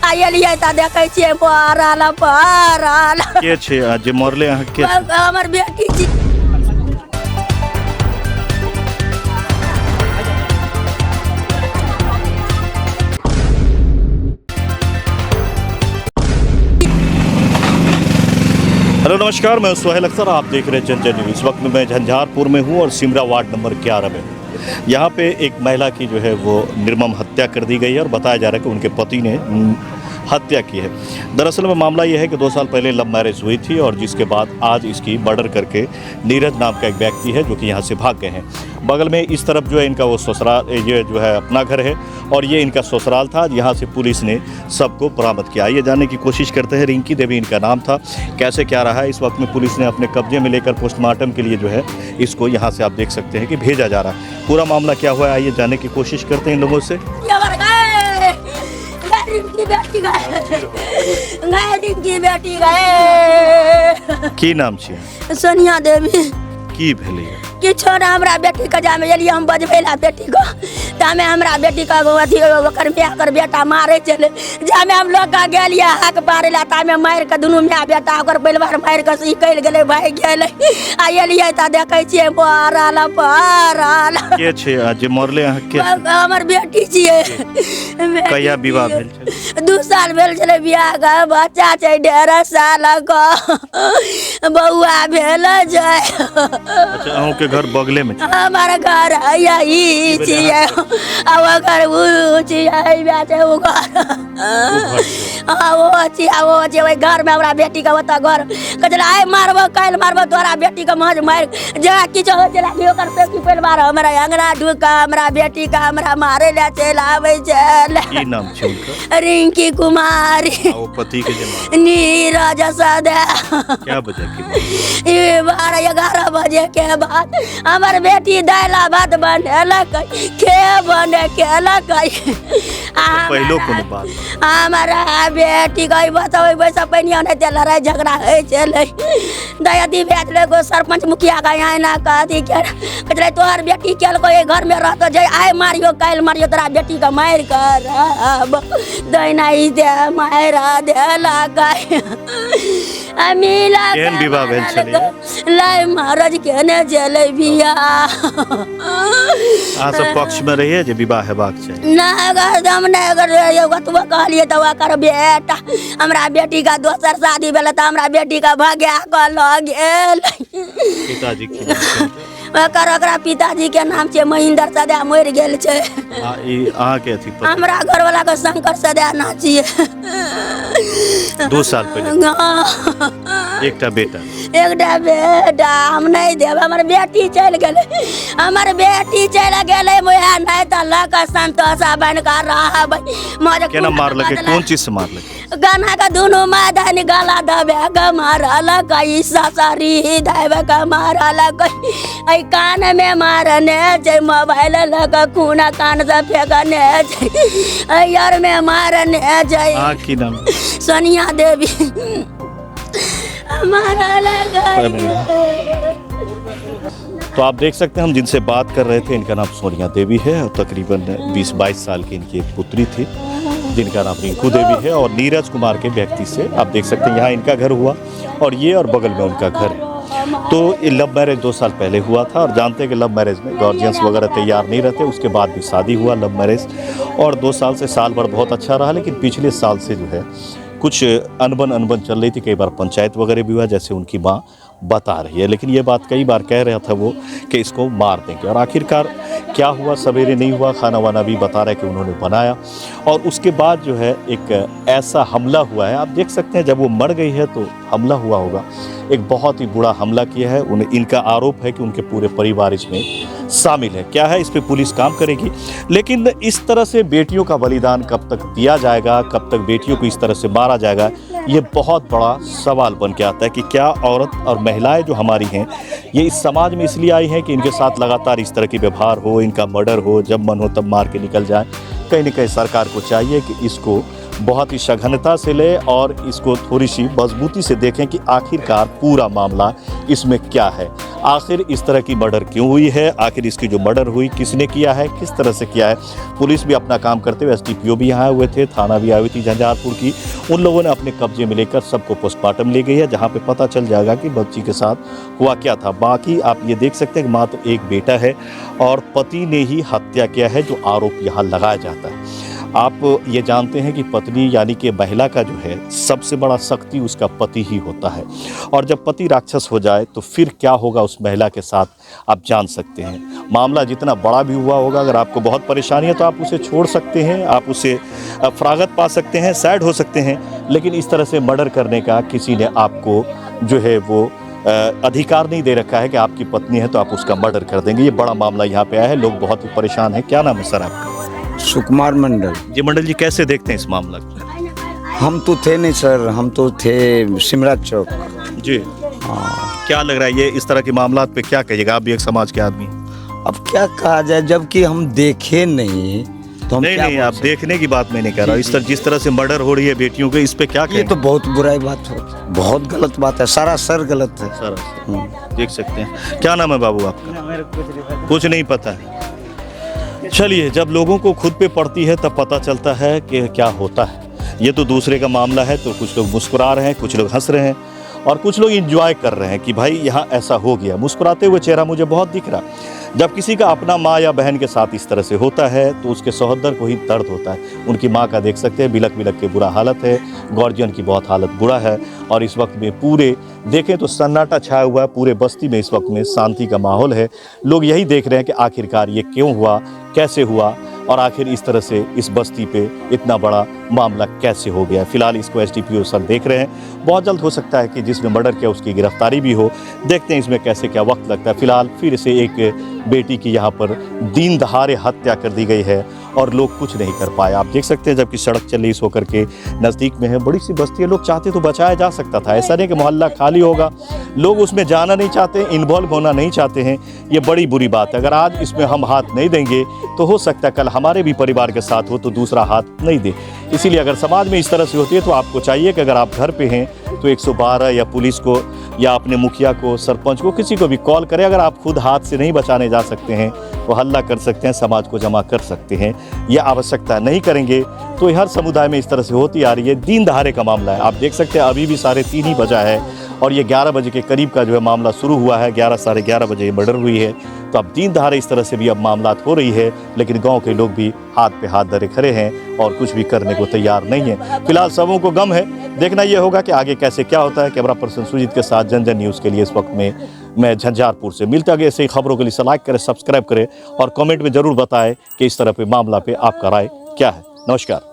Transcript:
आइलिए त देखै छियै पहरल के छै जे मरले अहाँ के हमर बेटी छी। हेलो नमस्कार, मैं सुहेल अख्तर, आप देख रहे हैं जन न्यूज़। इस वक्त मैं झंझारपुर में हूँ और सिमरा वार्ड नंबर 11 में। यहाँ पे एक महिला की जो है वो निर्मम हत्या कर दी गई है और बताया जा रहा है कि उनके पति ने हत्या की है। दरअसल में मामला यह है कि 2 साल पहले लव मैरिज हुई थी और जिसके बाद आज इसकी मर्डर करके नीरज नाम का एक व्यक्ति है जो कि यहाँ से भाग गए हैं। बगल में इस तरफ जो है इनका वो ससुराल, ये जो है अपना घर है और ये इनका ससुराल था। यहाँ से पुलिस ने सबको बरामद किया। ये जानने की कोशिश करते हैं, रिंकी देवी इनका नाम था, कैसे क्या रहा है। इस वक्त में पुलिस ने अपने कब्जे में लेकर पोस्टमार्टम के लिए जो है इसको यहाँ से आप देख सकते हैं कि भेजा जा रहा है। पूरा मामला क्या हुआ है आइए जानने की कोशिश करते हैं इन लोगों से। की नाम छियै? सोनिया देवी। की भेलै? किछो ना, हमरा बेटी के जामे एलियै हम बजबै ला बेटी को, तामे हमरा बेटी का अथी ओकर माय कर बेटा मारे चले, जामे हम लोग का गेलियै हक पारे ला, तामे मार के दुनू माय बेटा ओकर परिवार मार के निकल गेलै, भाग गेलै। आ एलियै त देखै छियै पहरल। के छै जे मरले अहाँ के? हमर बेटी छियै। कहिया विवाह भेल छै? 2 साल भेल छलै बियाह के, बच्चा छै 1.5 साल के, बौआ भेल छै। अच्छा, अहूँ के घर बगले में छै? हमारा घर यही छियै, अब घर वो छियै, बेटे वो घर वो छियै ओहि घर में हमरा बेटी के ओतऽ घर कचरा आइ मारबो काल्हि मारबो तोरा बेटी के मज मार जगह किछो हो चला कि ओकर बेटी परिवार हमरा अंगना ढुका हमरा बेटी के हमरा मारे ला चल आबै छै। की नाम छै उनका? रिंकी कुमारी। वो पति के जमा नीरज सदा। क्या वजह की? 12-11 बजे के बाद हमर बेटी दाला भात बनेलक, खे बने केलक। पहलो कोनो बात? हमारा बेटी गई बसबै बैसा पहिनिया नहीं ते लड़ाई झगड़ा है चले दयादी बेच ले को सरपंच मुखिया का यहाँ ना कहती कहते तोहर बेटी केल को ये घर में रहतो जे आए मारियो काल मारियो तोरा बेटी का मार कर दैना ही दे मारा देला गई अमीला केहन विवाह भेल छलै? लाई महाराज केने चले बिया। अहाँ सब पक्ष में रहिए जे विवाह हेबाक छै? ना अगर हम नहीं अगर तू कहलिए तो कर बेटा हमरा बेटी का दोसर शादी भेल त हमरा बेटी का भगा क ल गेल। पिताजी की नाम छै? ओकरा पिताजी के नाम छै महेंद्र सदा, मर गेल छै। अहाँ के अथी हमरा घर वाला के शंकर सदा ना छिए। 2 साल पहले एकटा बेटा हम नहीं देव, हमर बेटी चल गेले, हमर बेटी चल गेले मुया नहीं त लक संतोषा बन कर रहबै। मोर केना मारलकै? कोन चीज से मारलकै? गाना का दुनु मादन गला दबे ग मारल गई ससरी दबे ग मारल गई आई कान में मारने जे मोबाइल लग खून कान से फेंकने जे यार में मारने जे। की नाम? सोनिया देवी। हमारा लगा तो आप देख सकते हैं हम जिनसे बात कर रहे थे इनका नाम सोनिया देवी है और तकरीबन 20-22 साल की इनकी एक पुत्री थी जिनका नाम रिंकू देवी है और नीरज कुमार के व्यक्ति से आप देख सकते हैं यहाँ इनका घर हुआ और ये और बगल में उनका घर है। तो ये लव मैरिज 2 साल पहले हुआ था और जानते हैं कि लव मैरिज में गार्जियंस वगैरह तैयार नहीं रहते। उसके बाद भी शादी हुआ लव मैरिज और 2 साल से साल भर बहुत अच्छा रहा, लेकिन पिछले साल से जो है कुछ अनबन चल रही थी। कई बार पंचायत वगैरह भी हुआ जैसे उनकी माँ बता रही है, लेकिन ये बात कई बार कह रहा था वो कि इसको मार देंगे और आखिरकार क्या हुआ सवेरे नहीं हुआ। खाना वाना भी बता रहे कि उन्होंने बनाया और उसके बाद जो है एक ऐसा हमला हुआ है। आप देख सकते हैं जब वो मर गई है तो हमला हुआ होगा, एक बहुत ही बुरा हमला किया है। इनका आरोप है कि उनके पूरे परिवार इसमें शामिल है। क्या है इस पे पुलिस काम करेगी, लेकिन इस तरह से बेटियों का बलिदान कब तक दिया जाएगा, कब तक बेटियों को इस तरह से मारा जाएगा, ये बहुत बड़ा सवाल बन के आता है कि क्या औरत और महिलाएं जो हमारी हैं ये इस समाज में इसलिए आई हैं कि इनके साथ लगातार इस तरह की व्यवहार हो, इनका मर्डर हो, जब मन हो तब मार के निकल जाए। कहीं न कहीं सरकार को चाहिए कि इसको बहुत ही सघनता से ले और इसको थोड़ी सी मजबूती से देखें कि आखिरकार पूरा मामला इसमें क्या है, आखिर इस तरह की मर्डर क्यों हुई है, आखिर इसकी जो मर्डर हुई किसने किया है, किस तरह से किया है। पुलिस भी अपना काम करते हुए, एसडीपीओ भी यहाँ आए हुए थे, थाना भी आई हुई थी झंझारपुर की, उन लोगों ने अपने कब्जे में लेकर सबको पोस्टमार्टम ले गई है, जहाँ पे पता चल जाएगा कि बच्ची के साथ हुआ क्या था। बाकी आप ये देख सकते हैं कि मात्र एक बेटा है और पति ने ही हत्या किया है, जो आरोप यहाँ लगाया जाता है। आप ये जानते हैं कि पत्नी यानी कि महिला का जो है सबसे बड़ा शक्ति उसका पति ही होता है, और जब पति राक्षस हो जाए तो फिर क्या होगा उस महिला के साथ आप जान सकते हैं। मामला जितना बड़ा भी हुआ होगा, अगर आपको बहुत परेशानी है तो आप उसे छोड़ सकते हैं, आप उसे फरागत पा सकते हैं, सैड हो सकते हैं, लेकिन इस तरह से मर्डर करने का किसी ने आपको जो है वो अधिकार नहीं दे रखा है कि आपकी पत्नी है तो आप उसका मर्डर कर देंगे। ये बड़ा मामला यहाँ पे आया है, लोग बहुत ही परेशान हैं। क्या नाम है सर आपका? सुकुमार मंडल। जी मंडल जी, कैसे देखते हैं इस मामला को? हम तो थे नहीं सर, हम तो थे सिमराज चौक। जी हाँ, क्या लग रहा है ये इस तरह के मामला पे क्या कहिएगा? आप भी एक समाज के आदमी। अब क्या कहा जाए, जबकि हम देखे नहीं तो हम नहीं क्या नहीं, बोल आप सकते? देखने की बात मैं नहीं कर रहा हूँ, जी, इस तरह जिस तरह से मर्डर हो रही है बेटियों के, इस पे क्या ये कहें? तो बहुत बुराई बात है, बहुत गलत बात है, सरासर गलत है। सर देख सकते हैं। क्या नाम है बाबू आपका? कुछ नहीं पता है। चलिए, जब लोगों को खुद पे पड़ती है तब पता चलता है कि क्या होता है। ये तो दूसरे का मामला है तो कुछ लोग मुस्कुरा रहे हैं, कुछ लोग हंस रहे हैं और कुछ लोग एंजॉय कर रहे हैं कि भाई यहाँ ऐसा हो गया। मुस्कुराते हुए चेहरा मुझे बहुत दिख रहा। जब किसी का अपना माँ या बहन के साथ इस तरह से होता है तो उसके सहोदर को ही दर्द होता है। उनकी माँ का देख सकते हैं, बिलक बिलक के बुरा हालत है, गार्जियन की बहुत हालत बुरा है, और इस वक्त में पूरे देखें तो सन्नाटा छाया हुआ है, पूरे बस्ती में इस वक्त में शांति का माहौल है। लोग यही देख रहे हैं कि आखिरकार ये क्यों हुआ, कैसे हुआ, और आखिर इस तरह से इस बस्ती पे इतना बड़ा मामला कैसे हो गया। फिलहाल इसको एसडीपीओ सर देख रहे हैं, बहुत जल्द हो सकता है कि जिसने मर्डर किया उसकी गिरफ्तारी भी हो। देखते हैं इसमें कैसे क्या वक्त लगता है। फिलहाल फिर से एक बेटी की यहाँ पर दीन दहाड़े हत्या कर दी गई है और लोग कुछ नहीं कर पाए। आप देख सकते हैं, जबकि सड़क चल रही होकर के नज़दीक में है, बड़ी सी बस्ती है, लोग चाहते तो बचाया जा सकता था। ऐसा नहीं कि मोहल्ला खाली होगा, लोग उसमें जाना नहीं चाहते, इन्वॉल्व होना नहीं चाहते हैं। ये बड़ी बुरी बात है। अगर आज इसमें हम हाथ नहीं देंगे तो हो सकता है कल हमारे भी परिवार के साथ हो तो दूसरा हाथ नहीं दे। इसीलिए अगर समाज में इस तरह से होती है तो आपको चाहिए कि अगर आप घर पे हैं तो 112 या पुलिस को या अपने मुखिया को, सरपंच को, किसी को भी कॉल करें। अगर आप खुद हाथ से नहीं बचाने जा सकते हैं तो हल्ला कर सकते हैं, समाज को जमा कर सकते हैं। यह आवश्यकता नहीं करेंगे तो हर समुदाय में इस तरह से होती आ रही है। दिन दहाड़े का मामला है। आप देख सकते हैं अभी भी 3:30 ही बजा है और ये 11 बजे के करीब का जो है मामला शुरू हुआ है। 11 साढ़े 11 बजे ये मर्डर हुई है। तो अब दिन दहाड़े इस तरह से भी अब मामला हो रही है, लेकिन गांव के लोग भी हाथ पे हाथ धरे खड़े हैं और कुछ भी करने को तैयार नहीं है। फिलहाल सबों को गम है, देखना ये होगा कि आगे कैसे क्या होता है। कैमरा पर्सन सुजीत के साथ जन जन न्यूज़ के लिए इस वक्त में मैं झंझारपुर से। मिलता है ऐसे ही खबरों के लिए लाइक करें, सब्सक्राइब करें और कमेंट में ज़रूर बताएं कि इस तरह पे मामला पे आपका राय क्या है। नमस्कार।